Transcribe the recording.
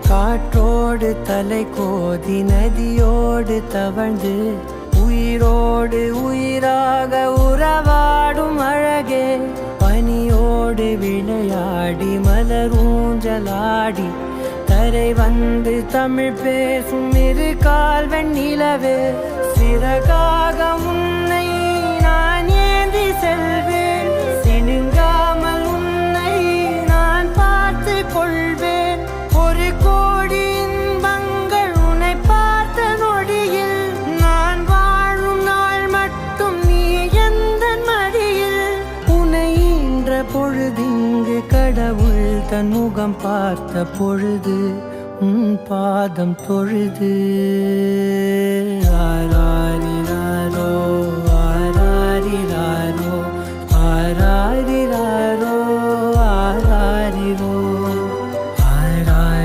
காற்றோடு தலை கோதி நதியோடு தவழ்ந்து உயிரோடு உயிராக உறவாடும் அழகே பனியோடு விளையாடி மலரூஞ்சலாடி கரை வந்து தமிழ் பேசும் இரு கால் வெண்ணிலவே சிறகாக உன்னை நான் ஏந்தி செல்வேன் சினுங்காமல் உன்னை நான் பார்த்து கொள்வேன் ஒரு கோடி இன்பங்கள் உன்னை பார்த்த நொடியில் நான் வாழும் நாள் மட்டும் நீ எந்த மடியில் உன்னை ஈன்ற பொழுதிங்கு கடவுள் தன் முகம் பார்த்த பொழுது உன் பாதம் தொழுது ஆராய்